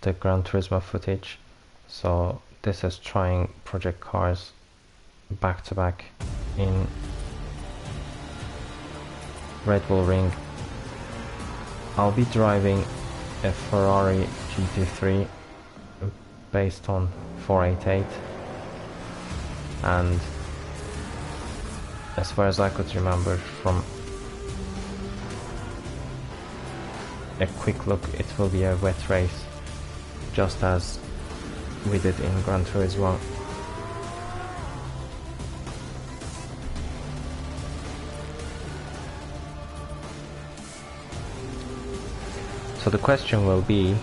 the Gran Turismo footage. So this is trying Project Cars back to back in Red Bull Ring. I'll be driving a Ferrari GT3 based on 488, and as far as I could remember from a quick look, it will be a wet race, just as we did in Gran Turismo. So the question will be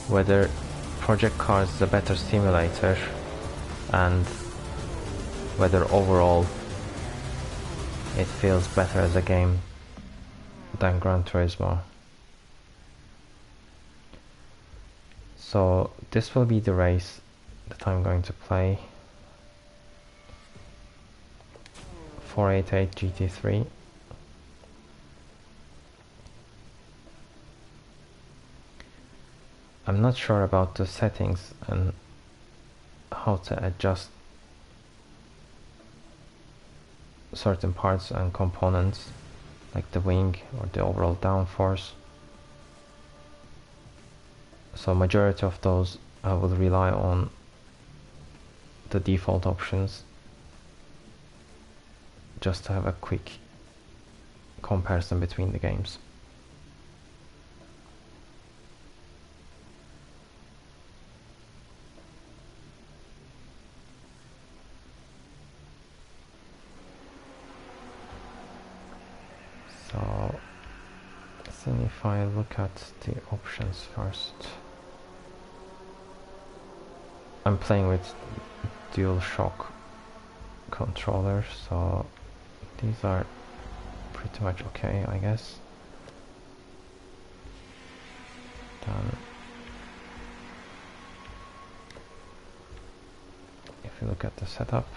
whether Project Cars is a better simulator and whether overall it feels better as a game than Gran Turismo. So this will be the race that I'm going to play. 488 GT3. I'm not sure about the settings and how to adjust certain parts and components like the wing or the overall downforce. So majority of those I will rely on the default options just to have a quick comparison between the games. So, then if I look at the options first, I'm playing with dual shock controllers, so these are pretty much okay, I guess. Then if you look at the setup,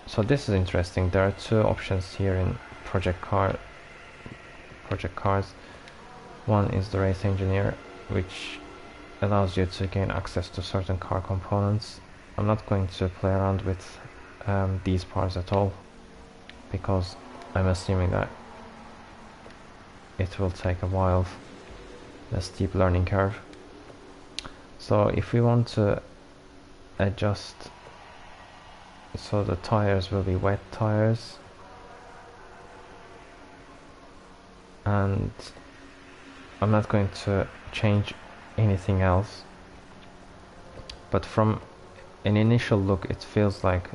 so this is interesting. There are two options here in Project Cars. One is the race engineer, which allows you to gain access to certain car components. I'm not going to play around with these parts at all, because I'm assuming that it will take a while, a steep learning curve. So if we want to adjust, so the tires will be wet tires, and I'm not going to change anything else, but from an initial look it feels like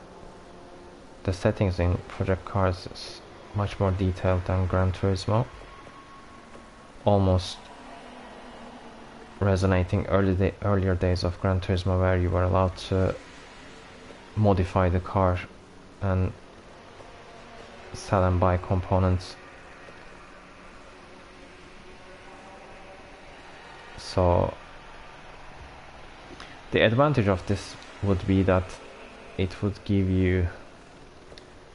the settings in Project Cars is much more detailed than Gran Turismo, almost resonating earlier days of Gran Turismo, where you were allowed to modify the car and sell and buy components. So the advantage of this would be that it would give you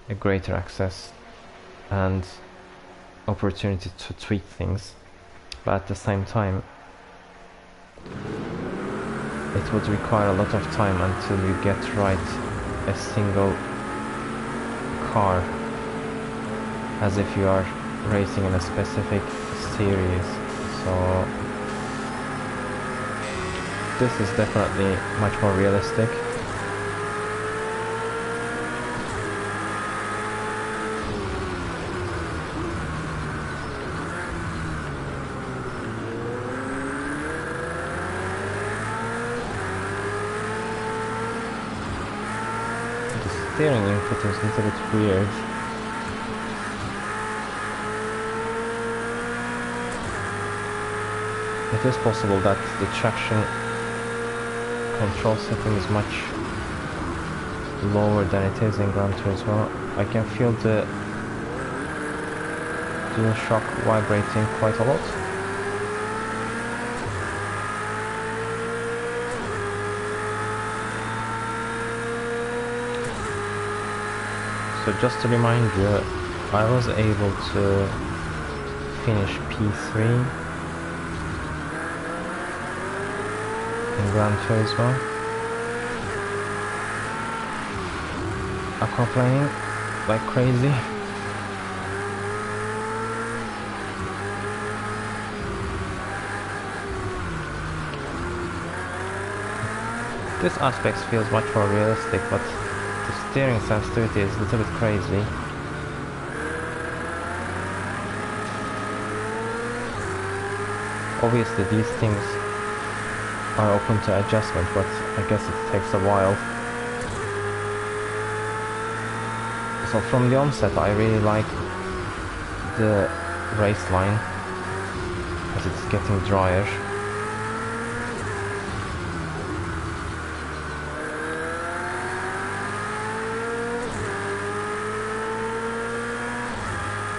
a greater access and opportunity to tweak things, but at the same time it would require a lot of time until you get right a single car, as if you are racing in a specific series. So this is definitely much more realistic. The steering input is a little bit weird. It is possible that the traction control setting is much lower than it is in Gran Turismo. I can feel the dual shock vibrating quite a lot. So just to remind you, I was able to finish P3 in Gran Turismo. Aquaplaning like crazy. This aspect feels much more realistic, but the steering sensitivity is a little bit crazy. Obviously these things are open to adjustment, but I guess it takes a while. So from the onset I really like the race line as it's getting drier.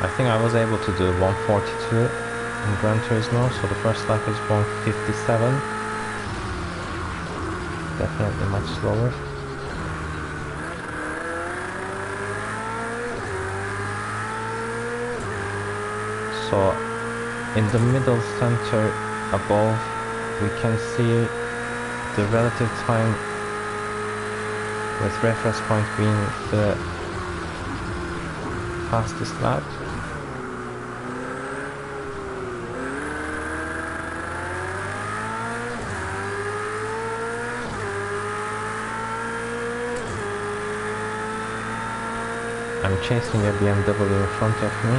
I think I was able to do 142 in Gran Turismo, so the first lap is 157. Definitely much slower. So in the middle center above we can see the relative time with reference point being the fastest lap. I'm chasing a BMW in front of me.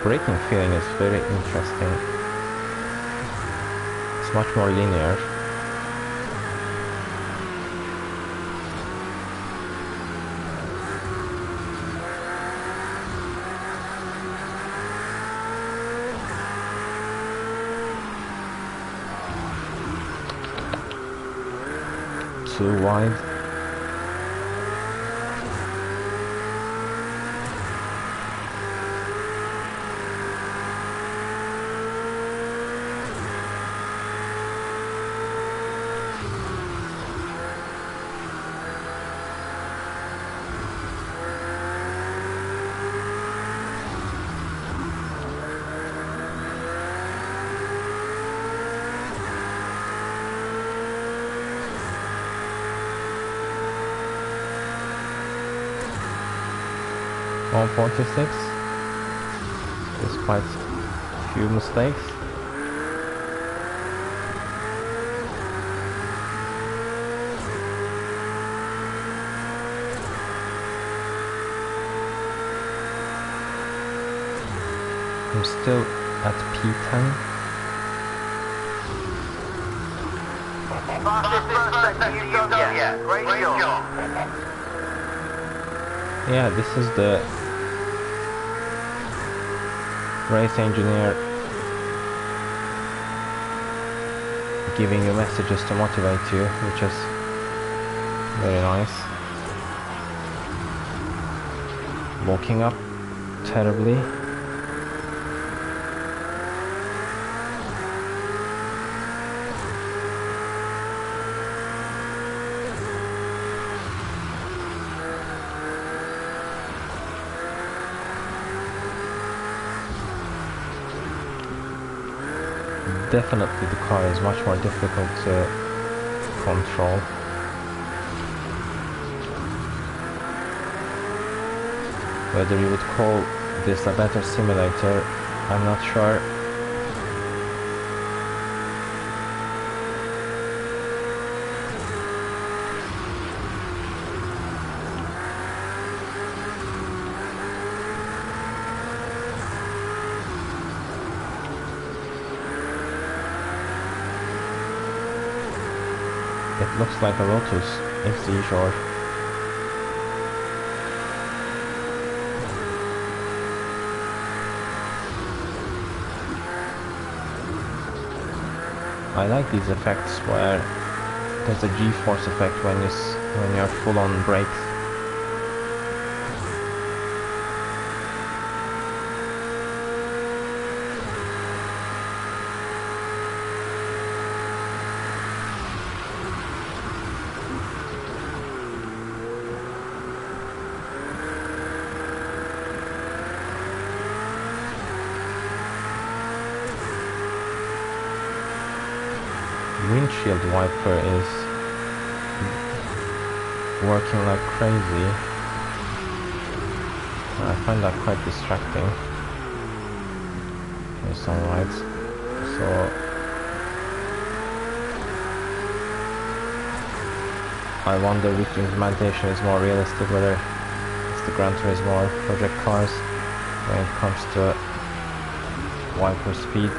Braking feeling is very interesting. It's much more linear. Too wide. On 46, despite a few mistakes. I'm still at P10. Yeah, this is the race engineer giving you messages to motivate you, which is very nice. Locking up terribly. Definitely the car is much more difficult to control. Whether you would call this a better simulator, I'm not sure. It looks like a Lotus XZ. I like these effects where there's a G-force effect when you're full on brakes. windshield wiper is working like crazy. I find that quite distracting in some lights. So I wonder which implementation is more realistic, whether it's the Gran Turismo or Project Cars when it comes to wiper speed.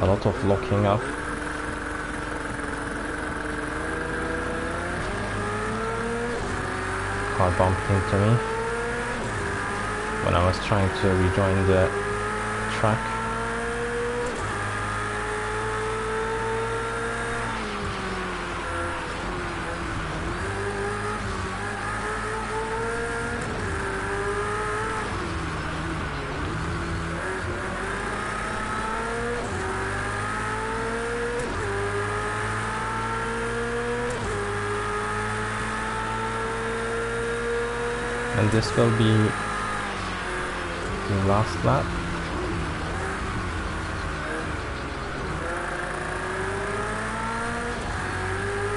A lot of locking up. Car bumped into me when I was trying to rejoin the track. And this will be the last lap.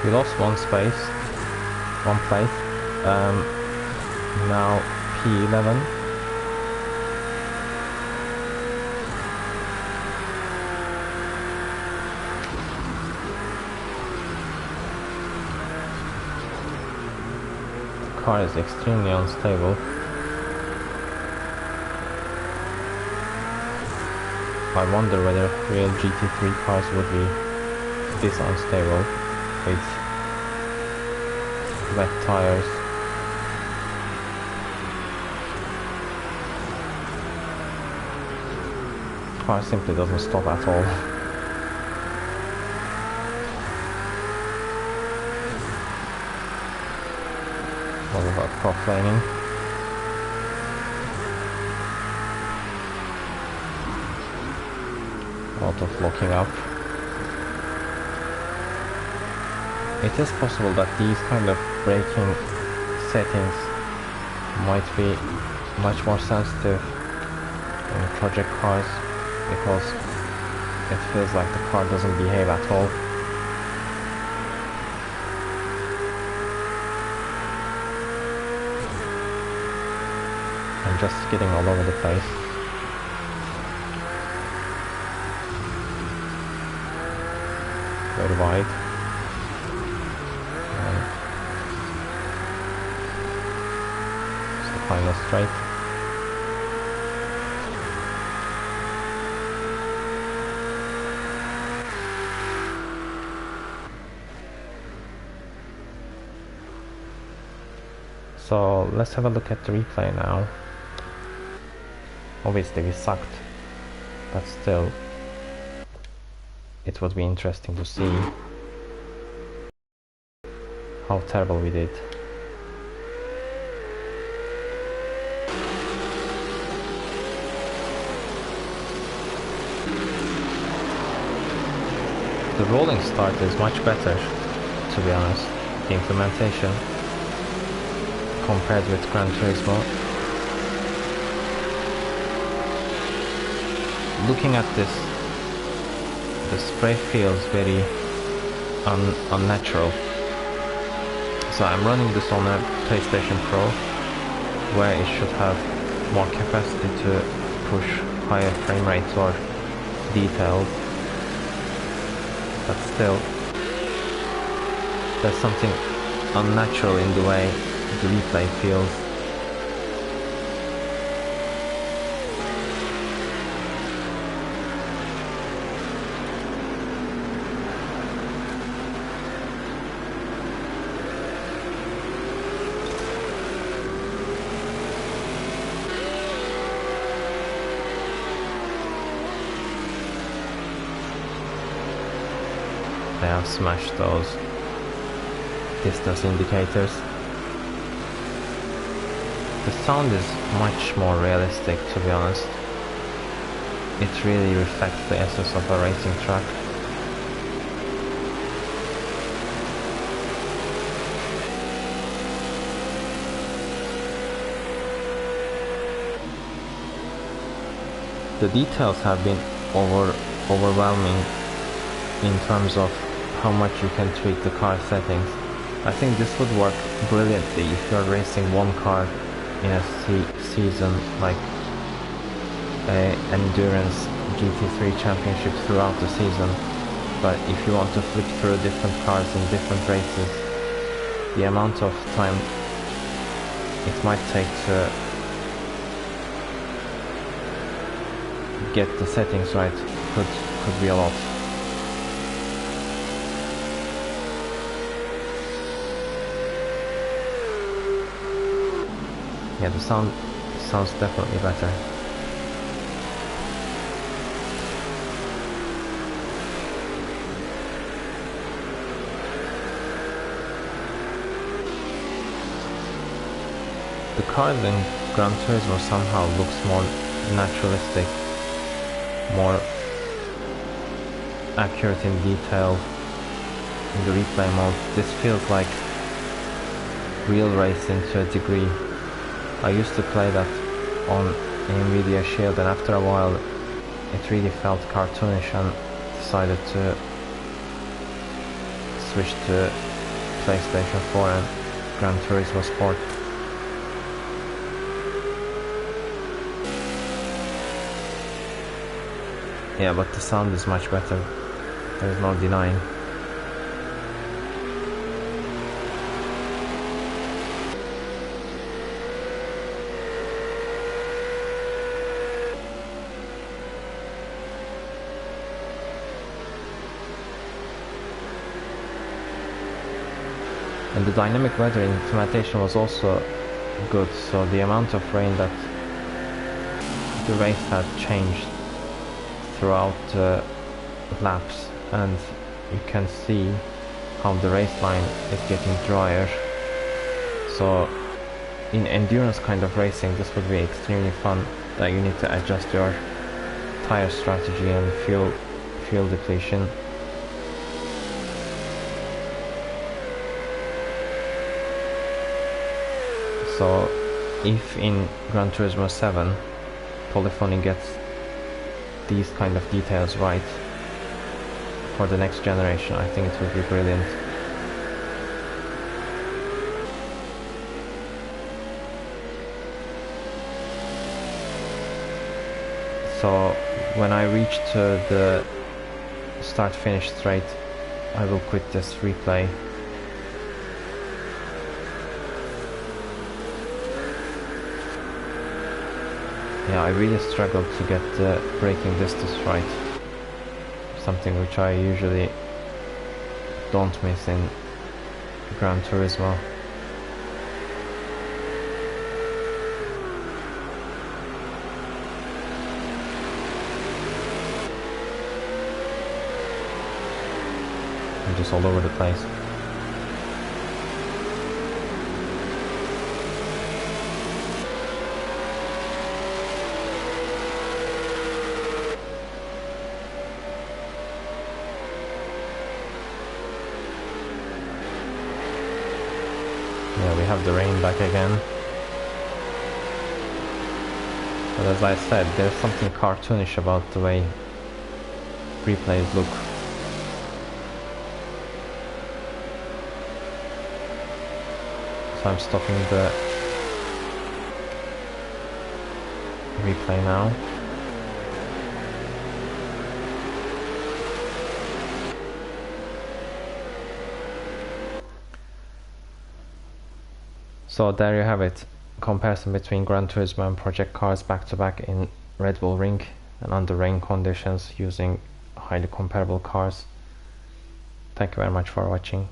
We lost one space, one place. Now P11. The car is extremely unstable. I wonder whether real GT3 cars would be this unstable with wet tires. The car simply doesn't stop at all. What about cross-laning? A lot of locking up. It is possible that these kind of braking settings might be much more sensitive in project cars, because it feels like the car doesn't behave at all. I'm just skidding all over the place. Very wide. It's the final straight. So let's have a look at the replay now. Obviously we sucked, but still it would be interesting to see how terrible we did. The rolling start is much better, to be honest, the implementation, compared with Gran Turismo. Looking at this, the spray feels very unnatural. So I'm running this on a PlayStation Pro, where it should have more capacity to push higher frame rates or details. But still, there's something unnatural in the way the replay feels. I have smashed those distance indicators. The sound is much more realistic, to be honest. It really reflects the essence of a racing track. the details have been overwhelming in terms of how much you can tweak the car settings. I think this would work brilliantly if you're racing one car in a season like endurance GT3 championship throughout the season. But if you want to flip through different cars in different races, the amount of time it might take to get the settings right could be a lot. Yeah, the sounds definitely better. The cars in Gran Turismo somehow looks more naturalistic, more accurate in detail in the replay mode. This feels like real racing to a degree. I used to play that on Nvidia Shield, and after a while it really felt cartoonish and decided to switch to PlayStation 4 and Gran Turismo Sport. Yeah, but the sound is much better, there's no denying. And the dynamic weather implementation was also good, so the amount of rain that the race had changed throughout laps, and you can see how the race line is getting drier. So in endurance kind of racing this would be extremely fun, that you need to adjust your tire strategy and fuel depletion. So if in Gran Turismo 7 Polyphony gets these kind of details right for the next generation, I think it would be brilliant. So when I reach to the start-finish straight, I will quit this replay. Yeah, I really struggled to get the braking distance right, something which I usually don't miss in Gran Turismo. I'm just all over the place. Yeah, we have the rain back again. But as I said, there's something cartoonish about the way replays look. So I'm stopping the replay now. So there you have it, comparison between Gran Turismo and Project Cars back to back in Red Bull Ring and under rain conditions using highly comparable cars. Thank you very much for watching.